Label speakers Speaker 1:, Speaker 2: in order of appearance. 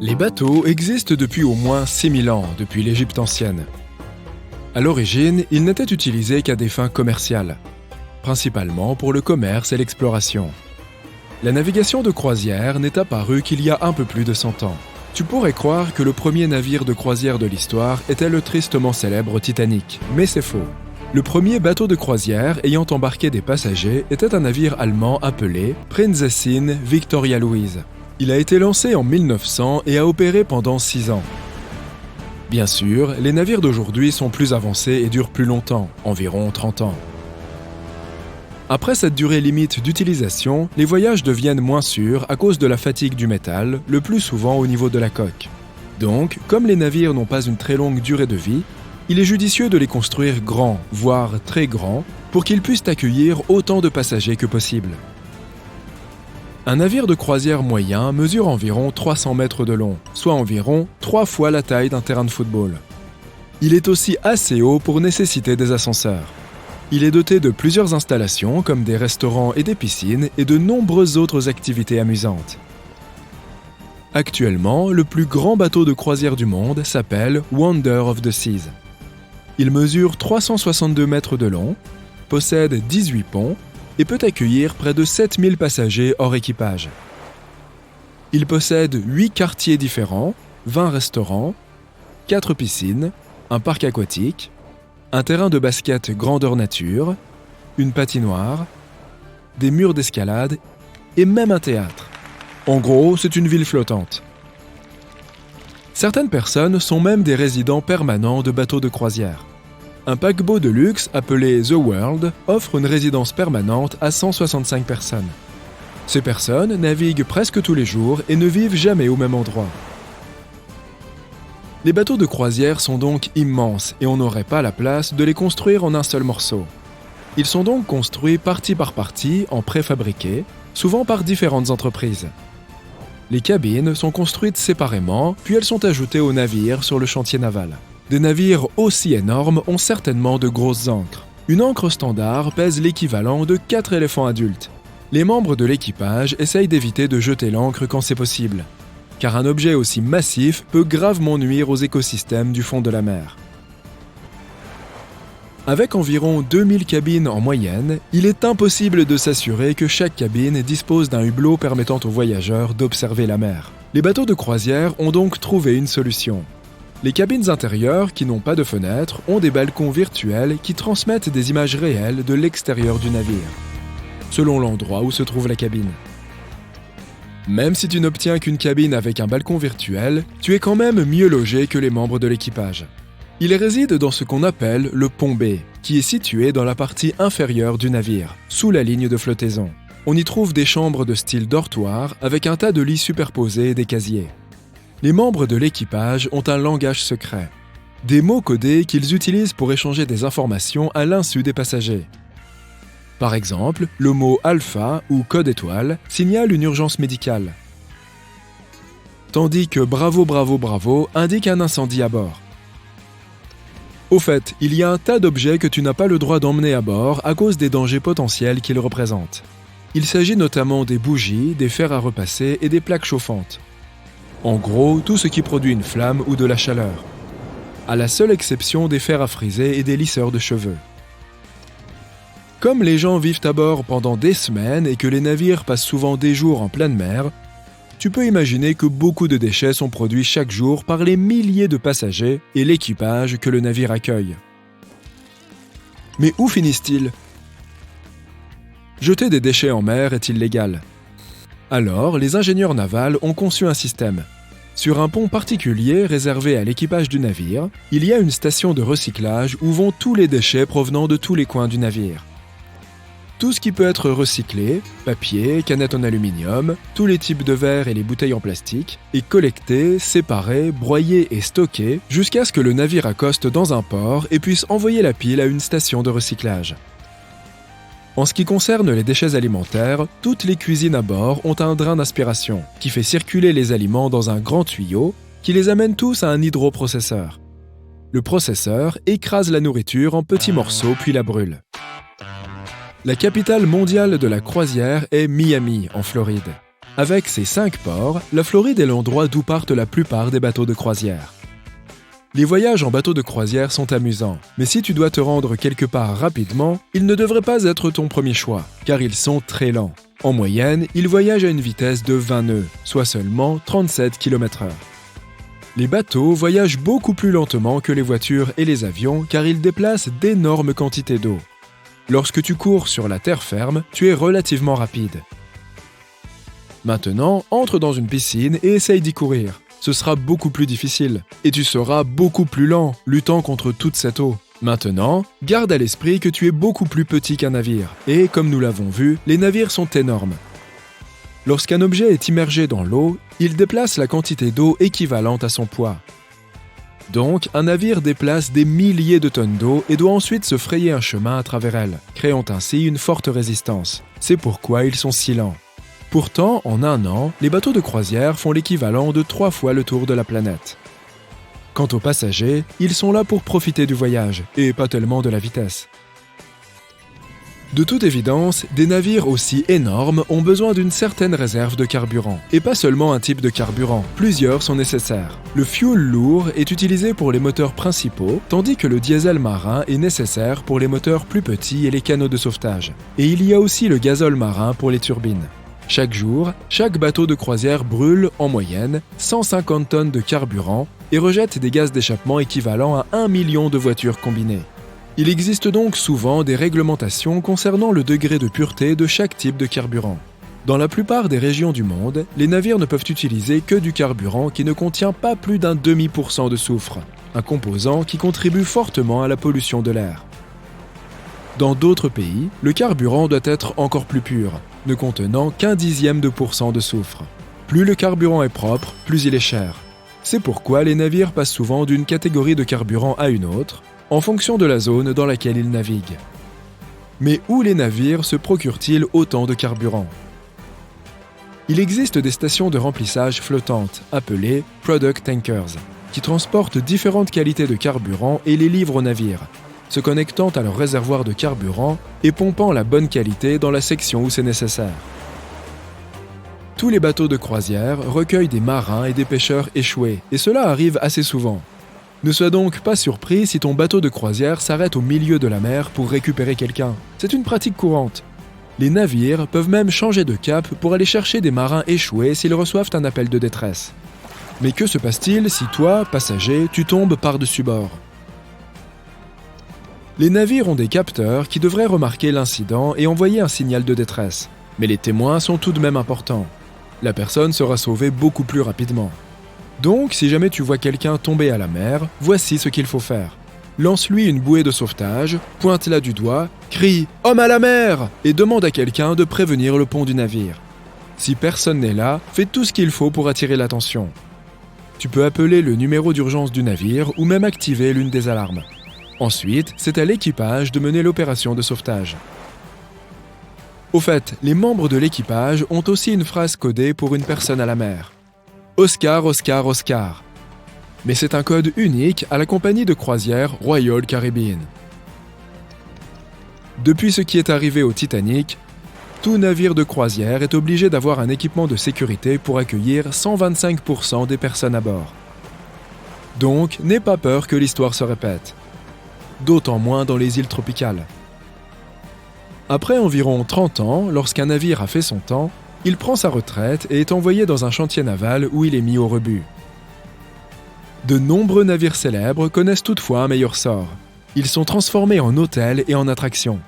Speaker 1: Les bateaux existent depuis au moins 6000 ans, depuis l'Égypte ancienne. À l'origine, ils n'étaient utilisés qu'à des fins commerciales, principalement pour le commerce et l'exploration. La navigation de croisière n'est apparue qu'il y a un peu plus de 100 ans. Tu pourrais croire que le premier navire de croisière de l'histoire était le tristement célèbre Titanic, mais c'est faux. Le premier bateau de croisière ayant embarqué des passagers était un navire allemand appelé Prinzessin Victoria Louise. Il a été lancé en 1900 et a opéré pendant 6 ans. Bien sûr, les navires d'aujourd'hui sont plus avancés et durent plus longtemps, environ 30 ans. Après cette durée limite d'utilisation, les voyages deviennent moins sûrs à cause de la fatigue du métal, le plus souvent au niveau de la coque. Donc, comme les navires n'ont pas une très longue durée de vie, il est judicieux de les construire grands, voire très grands, pour qu'ils puissent accueillir autant de passagers que possible. Un navire de croisière moyen mesure environ 300 mètres de long, soit environ 3 fois la taille d'un terrain de football. Il est aussi assez haut pour nécessiter des ascenseurs. Il est doté de plusieurs installations comme des restaurants et des piscines et de nombreuses autres activités amusantes. Actuellement, le plus grand bateau de croisière du monde s'appelle Wonder of the Seas. Il mesure 362 mètres de long, possède 18 ponts et peut accueillir près de 7000 passagers hors équipage. Il possède 8 quartiers différents, 20 restaurants, 4 piscines, un parc aquatique, un terrain de basket grandeur nature, une patinoire, des murs d'escalade et même un théâtre. En gros, c'est une ville flottante. Certaines personnes sont même des résidents permanents de bateaux de croisière. Un paquebot de luxe appelé The World offre une résidence permanente à 165 personnes. Ces personnes naviguent presque tous les jours et ne vivent jamais au même endroit. Les bateaux de croisière sont donc immenses et on n'aurait pas la place de les construire en un seul morceau. Ils sont donc construits partie par partie en préfabriqué, souvent par différentes entreprises. Les cabines sont construites séparément, puis elles sont ajoutées aux navires sur le chantier naval. Des navires aussi énormes ont certainement de grosses ancres. Une ancre standard pèse l'équivalent de 4 éléphants adultes. Les membres de l'équipage essayent d'éviter de jeter l'ancre quand c'est possible, car un objet aussi massif peut gravement nuire aux écosystèmes du fond de la mer. Avec environ 2000 cabines en moyenne, il est impossible de s'assurer que chaque cabine dispose d'un hublot permettant aux voyageurs d'observer la mer. Les bateaux de croisière ont donc trouvé une solution. Les cabines intérieures, qui n'ont pas de fenêtres, ont des balcons virtuels qui transmettent des images réelles de l'extérieur du navire, selon l'endroit où se trouve la cabine. Même si tu n'obtiens qu'une cabine avec un balcon virtuel, tu es quand même mieux logé que les membres de l'équipage. Il réside dans ce qu'on appelle le pont B, qui est situé dans la partie inférieure du navire, sous la ligne de flottaison. On y trouve des chambres de style dortoir avec un tas de lits superposés et des casiers. Les membres de l'équipage ont un langage secret, des mots codés qu'ils utilisent pour échanger des informations à l'insu des passagers. Par exemple, le mot alpha ou code étoile signale une urgence médicale, tandis que bravo bravo bravo indique un incendie à bord. Au fait, il y a un tas d'objets que tu n'as pas le droit d'emmener à bord à cause des dangers potentiels qu'ils représentent. Il s'agit notamment des bougies, des fers à repasser et des plaques chauffantes. En gros, tout ce qui produit une flamme ou de la chaleur, à la seule exception des fers à friser et des lisseurs de cheveux. Comme les gens vivent à bord pendant des semaines et que les navires passent souvent des jours en pleine mer, tu peux imaginer que beaucoup de déchets sont produits chaque jour par les milliers de passagers et l'équipage que le navire accueille. Mais où finissent-ils ? Jeter des déchets en mer est illégal. Alors, les ingénieurs navals ont conçu un système. Sur un pont particulier réservé à l'équipage du navire, il y a une station de recyclage où vont tous les déchets provenant de tous les coins du navire. Tout ce qui peut être recyclé, papier, canettes en aluminium, tous les types de verres et les bouteilles en plastique, est collecté, séparé, broyé et stocké jusqu'à ce que le navire accoste dans un port et puisse envoyer la pile à une station de recyclage. En ce qui concerne les déchets alimentaires, toutes les cuisines à bord ont un drain d'aspiration qui fait circuler les aliments dans un grand tuyau qui les amène tous à un hydroprocesseur. Le processeur écrase la nourriture en petits morceaux puis la brûle. La capitale mondiale de la croisière est Miami, en Floride. Avec ses 5 ports, la Floride est l'endroit d'où partent la plupart des bateaux de croisière. Les voyages en bateau de croisière sont amusants, mais si tu dois te rendre quelque part rapidement, ils ne devraient pas être ton premier choix, car ils sont très lents. En moyenne, ils voyagent à une vitesse de 20 nœuds, soit seulement 37 km/h. Les bateaux voyagent beaucoup plus lentement que les voitures et les avions car ils déplacent d'énormes quantités d'eau. Lorsque tu cours sur la terre ferme, tu es relativement rapide. Maintenant, entre dans une piscine et essaye d'y courir. Ce sera beaucoup plus difficile, et tu seras beaucoup plus lent, luttant contre toute cette eau. Maintenant, garde à l'esprit que tu es beaucoup plus petit qu'un navire, et comme nous l'avons vu, les navires sont énormes. Lorsqu'un objet est immergé dans l'eau, il déplace la quantité d'eau équivalente à son poids. Donc, un navire déplace des milliers de tonnes d'eau et doit ensuite se frayer un chemin à travers elle, créant ainsi une forte résistance. C'est pourquoi ils sont si lents. Pourtant, en un an, les bateaux de croisière font l'équivalent de 3 fois le tour de la planète. Quant aux passagers, ils sont là pour profiter du voyage, et pas tellement de la vitesse. De toute évidence, des navires aussi énormes ont besoin d'une certaine réserve de carburant, et pas seulement un type de carburant, plusieurs sont nécessaires. Le fuel lourd est utilisé pour les moteurs principaux, tandis que le diesel marin est nécessaire pour les moteurs plus petits et les canots de sauvetage. Et il y a aussi le gazole marin pour les turbines. Chaque jour, chaque bateau de croisière brûle, en moyenne, 150 tonnes de carburant et rejette des gaz d'échappement équivalents à 1 million de voitures combinées. Il existe donc souvent des réglementations concernant le degré de pureté de chaque type de carburant. Dans la plupart des régions du monde, les navires ne peuvent utiliser que du carburant qui ne contient pas plus d'un demi% de soufre, un composant qui contribue fortement à la pollution de l'air. Dans d'autres pays, le carburant doit être encore plus pur, ne contenant qu'un dixième de % de soufre. Plus le carburant est propre, plus il est cher. C'est pourquoi les navires passent souvent d'une catégorie de carburant à une autre, en fonction de la zone dans laquelle ils naviguent. Mais où les navires se procurent-ils autant de carburant ? Il existe des stations de remplissage flottantes, appelées Product Tankers, qui transportent différentes qualités de carburant et les livrent aux navires, se connectant à leur réservoir de carburant et pompant la bonne qualité dans la section où c'est nécessaire. Tous les bateaux de croisière recueillent des marins et des pêcheurs échoués, et cela arrive assez souvent. Ne sois donc pas surpris si ton bateau de croisière s'arrête au milieu de la mer pour récupérer quelqu'un. C'est une pratique courante. Les navires peuvent même changer de cap pour aller chercher des marins échoués s'ils reçoivent un appel de détresse. Mais que se passe-t-il si toi, passager, tu tombes par-dessus bord ? Les navires ont des capteurs qui devraient remarquer l'incident et envoyer un signal de détresse. Mais les témoins sont tout de même importants. La personne sera sauvée beaucoup plus rapidement. Donc, si jamais tu vois quelqu'un tomber à la mer, voici ce qu'il faut faire. Lance-lui une bouée de sauvetage, pointe-la du doigt, crie « Homme à la mer !» et demande à quelqu'un de prévenir le pont du navire. Si personne n'est là, fais tout ce qu'il faut pour attirer l'attention. Tu peux appeler le numéro d'urgence du navire ou même activer l'une des alarmes. Ensuite, c'est à l'équipage de mener l'opération de sauvetage. Au fait, les membres de l'équipage ont aussi une phrase codée pour une personne à la mer. Oscar, Oscar, Oscar. Mais c'est un code unique à la compagnie de croisière Royal Caribbean. Depuis ce qui est arrivé au Titanic, tout navire de croisière est obligé d'avoir un équipement de sécurité pour accueillir 125% des personnes à bord. Donc, n'aie pas peur que l'histoire se répète. D'autant moins dans les îles tropicales. Après environ 30 ans, lorsqu'un navire a fait son temps, il prend sa retraite et est envoyé dans un chantier naval où il est mis au rebut. De nombreux navires célèbres connaissent toutefois un meilleur sort. Ils sont transformés en hôtels et en attractions.